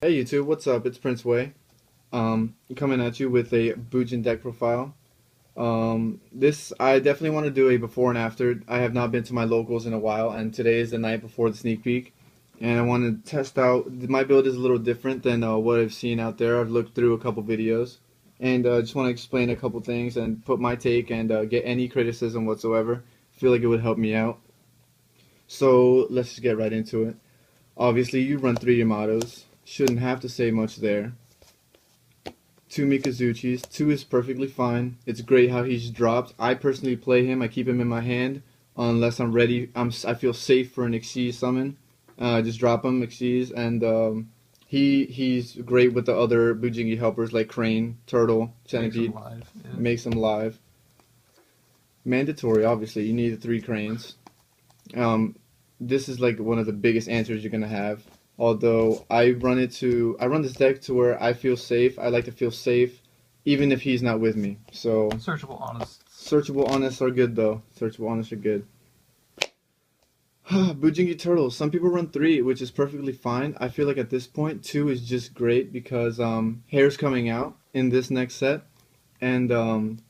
Hey YouTube, what's up? It's Prince Way. Coming at you with a Bujin Deck Profile. This I definitely want to do a before and after. I have not been to my locals in a while, and today is the night before the sneak peek, and I want to test out. My build is a little different than what I've seen out there. I've looked through a couple videos, and just want to explain a couple things and put my take and get any criticism whatsoever. Feel like it would help me out. So let's just get right into it. Obviously, you run 3 Yamatos. Shouldn't have to say much there. 2 Mikazuchis. 2 is perfectly fine. It's great how he's dropped. I personally play him. I keep him in my hand unless I'm ready. I feel safe for an Xyz summon. Just drop him, Xyz, and he's great with the other Bujingi helpers like Crane, Turtle, Centipede. Makes him live. Mandatory, obviously. You need the 3 Cranes. This is like one of the biggest answers you're gonna have. Although I run this deck to where I feel safe. I like to feel safe, even if he's not with me. So searchable honest. Searchable honest are good though. Searchable honest are good. Bujingi turtles. Some people run 3, which is perfectly fine. I feel like at this point 2 is just great because hair's coming out in this next set, and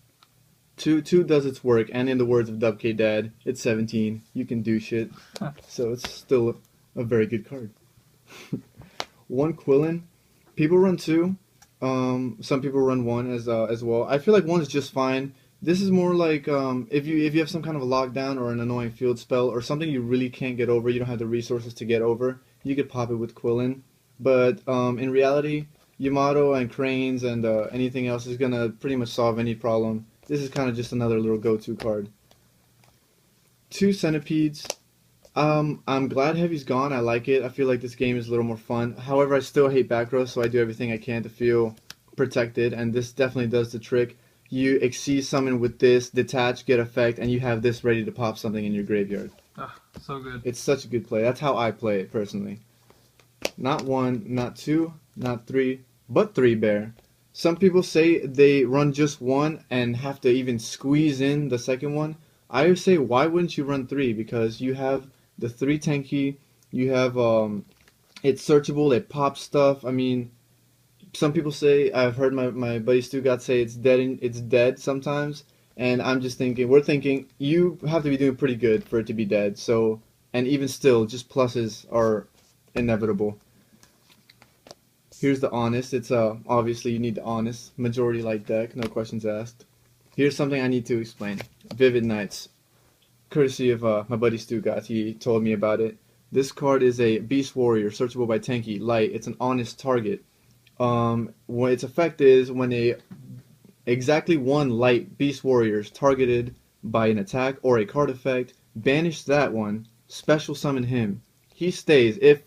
two does its work. And in the words of WK Dad, it's 17. You can do shit. So it's still a very good card. 1 Quillin. People run 2. Some people run 1 as well. I feel like 1 is just fine. This is more like if you have some kind of a lockdown or an annoying field spell or something you really can't get over, you don't have the resources to get over, you could pop it with Quillin. But in reality, Yamato and Cranes and anything else is gonna pretty much solve any problem. This is kind of just another little go-to card. 2 Centipedes. I'm glad Heavy's gone. I like it. I feel like this game is a little more fun. However, I still hate back row, so I do everything I can to feel protected, and this definitely does the trick. You Xyz summon with this, detach, get effect, and you have this ready to pop something in your graveyard. So good. It's such a good play. That's how I play it, personally. Not 1, not 2, not 3, but 3 Bear. Some people say they run just 1 and have to even squeeze in the second one. I would say, why wouldn't you run 3? Because you have the 3 Tenki, you have it's searchable, it pops stuff. I mean, some people say, I've heard my buddy Stugots say it's dead sometimes, and I'm just thinking, we're thinking you have to be doing pretty good for it to be dead. So, and even still, just pluses are inevitable. Here's the honest. It's obviously you need the honest majority light deck, no questions asked. Here's something I need to explain. Vivid Nights. Courtesy of my buddy Stugots, he told me about it. This card is a Beast Warrior, searchable by Tenki, light. It's an honest target. What its effect is when exactly 1 light Beast Warrior is targeted by an attack or a card effect, banish that one, special summon him. He stays if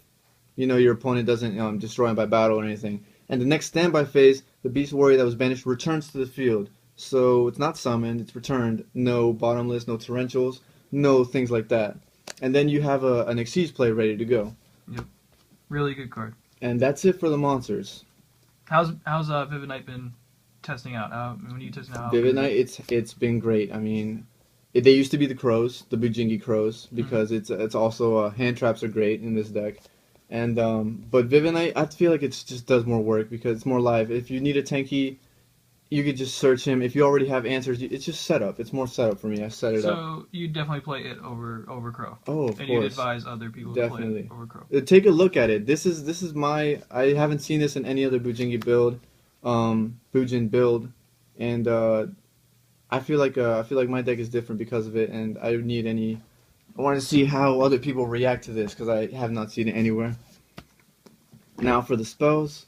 your opponent doesn't destroy him by battle or anything. And the next standby phase, the Beast Warrior that was banished returns to the field. So it's not summoned, it's returned. No bottomless, no torrentials, no things like that. And then you have an Xyz play ready to go. Yep. Really good card. And that's it for the monsters. How's Vivid Night been testing out? When you testing out? Vivid Night, it's been great. I mean, they used to be the crows, the Bujingi crows, because it's also hand traps are great in this deck. And but Vivid Night, I feel like it just does more work because it's more live. If you need a Tenki, you could just search him. If you already have answers, it's just setup. It's more setup for me. I set it up. So you definitely play it over Crow. Oh, of course. And you'd advise other people to play it over Crow. Take a look at it. This is my. I haven't seen this in any other Bujingi build, Bujin build, and I feel like my deck is different because of it, and I need any. I want to see how other people react to this because I have not seen it anywhere. Now for the spells,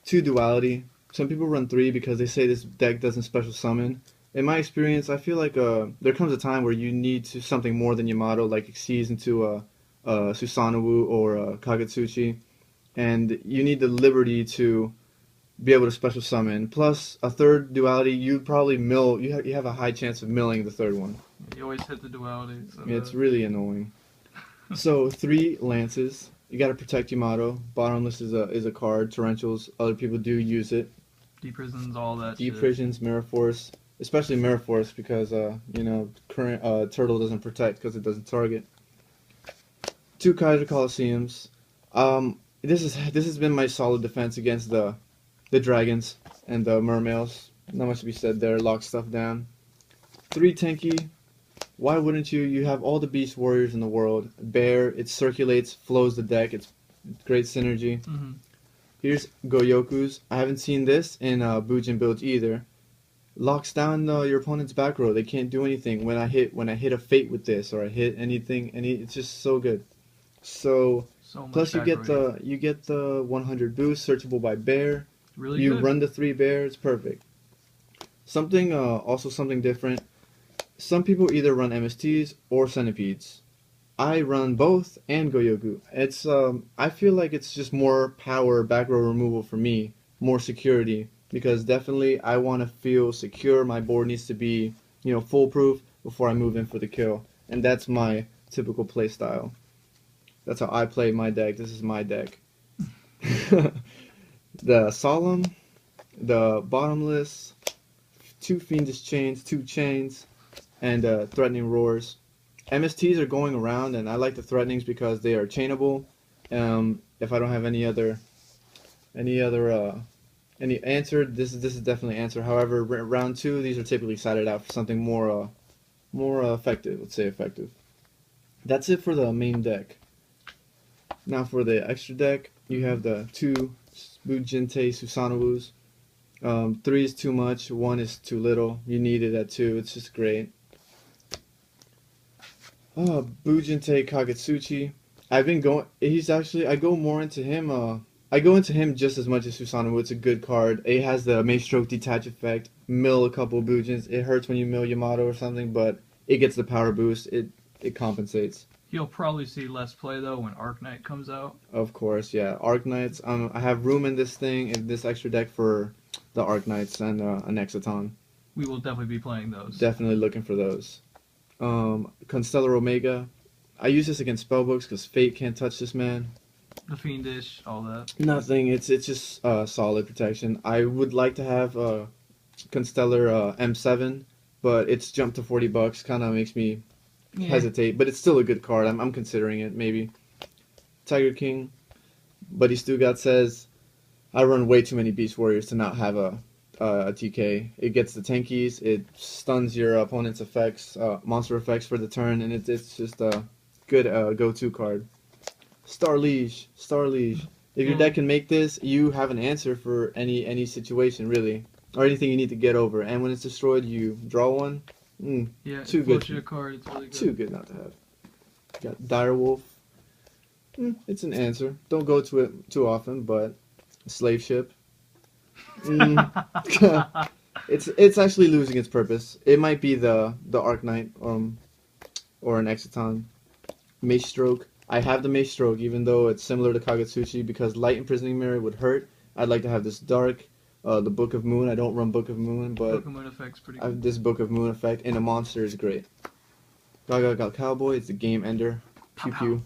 2 Duality. Some people run 3 because they say this deck doesn't special summon. In my experience, I feel like there comes a time where you need something more than Yamato, like Xyz into Susanoo or Kagetsuchi, and you need the liberty to be able to special summon. Plus, a 3rd Duality, you probably mill. You have a high chance of milling the 3rd one. You always hit the Duality. So it's really annoying. So 3 Lances. You gotta protect Yamato. Bottomless is a card. Torrentials, other people do use it. Deep Prisons, all that. Deep Prisons, Mirror Force, especially Mirror Force because current Turtle doesn't protect because it doesn't target. 2 Kaiser Colosseums. this has been my solid defense against the dragons and the mermails. Not much to be said there. Lock stuff down. 3 tanky. Why wouldn't you? You have all the beast warriors in the world. Bear, it circulates, flows the deck. It's great synergy. Mm-hmm. Here's Goyoku's. I haven't seen this in Bujin builds either. Locks down your opponent's back row. They can't do anything when I hit a fate with this, or I hit anything. It's just so good. So So much plus you back get row. the 100 boost, searchable by bear. Really You good. run the 3 bears, perfect. Something also something different. Some people either run MSTs or centipedes. I run both and Goyoku. It's I feel like it's just more power back row removal for me, more security, because definitely I want to feel secure. My board needs to be, foolproof before I move in for the kill, and that's my typical play style. That's how I play my deck. This is my deck. The Solemn, the Bottomless, 2 Fiendish Chains, 2 Chains, and Threatening Roars. MSTs are going around, and I like the Threatenings because they are chainable. If I don't have any answer, this is definitely answer. However, round 2, these are typically sided out for something more effective. Let's say effective. That's it for the main deck. Now for the extra deck, you have the 2 Bujin Susanowus. 3 is too much, 1 is too little. You need it at 2. It's just great. Bujin Kagetsuchi. I've been going. I go more into him. I go into him just as much as Susanoo. It's a good card. It has the Mace Stroke Detach effect. Mill a couple of Bujins. It hurts when you mill Yamato or something, but it gets the power boost. It compensates. You'll probably see less play though when Arc Knight comes out. Of course, yeah. Arc Knights. I have room in this extra deck for the Arc Knights and an Exciton. We will definitely be playing those. Definitely looking for those. Constellar Omega. I use this against spellbooks because Fate can't touch this man. The Fiendish, all that. Nothing. It's just solid protection. I would like to have Constellar M7, but it's jumped to $40. Kind of makes me hesitate, but it's still a good card. I'm considering it, maybe. Tiger King. Buddy Stugots says, I run way too many Beast Warriors to not have a TK. It gets the tankies, it stuns your opponent's effects, monster effects for the turn, and it's just a good go-to card. Star Liege. If your deck can make this, you have an answer for any situation, really. Or anything you need to get over. And when it's destroyed, you draw one. Yeah, too good. You a card, it's really good. Too good not to have. Got Direwolf. It's an answer. Don't go to it too often, but Slave Ship. It's actually losing its purpose. It might be the Arc Knight or an Exciton. Mace Stroke. I have the Mace Stroke, even though it's similar to Kagetsuchi, because Light Imprisoning Mirror would hurt. I'd like to have this Dark, the Book of Moon. I don't run Book of Moon, but Book of Moon effect's pretty good. this Book of Moon effect, and a monster is great. Gaga Cowboy, it's the game ender. Pew pew.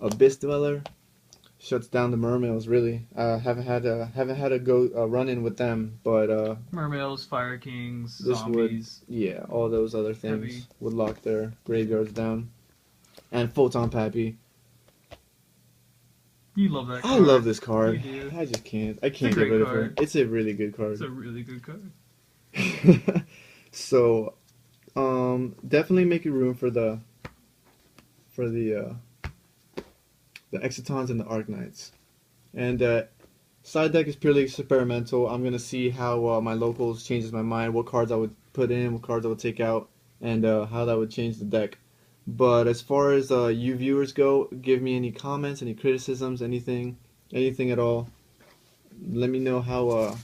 Abyss Dweller shuts down the mermails. Really, haven't had a run in with them, but Mermails, Fire Kings, this Zombies. all those other things Heavy. would lock their graveyards down. And Photon Pappy. You love that card. I love this card. You do. I just can't. I can't a get great rid of card. it. It's a really good card. It's a really good card. So, definitely making room for the Excitons and the Arc Knights. And side deck is purely experimental. I'm gonna see how my locals changes my mind, what cards I would put in, what cards I would take out, and how that would change the deck. But as far as you viewers go, give me any comments, any criticisms, anything at all. Let me know how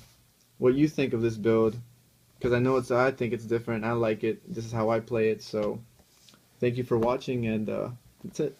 what you think of this build, because I think it's different. I like it. This is how I play it. So, thank you for watching, and that's it.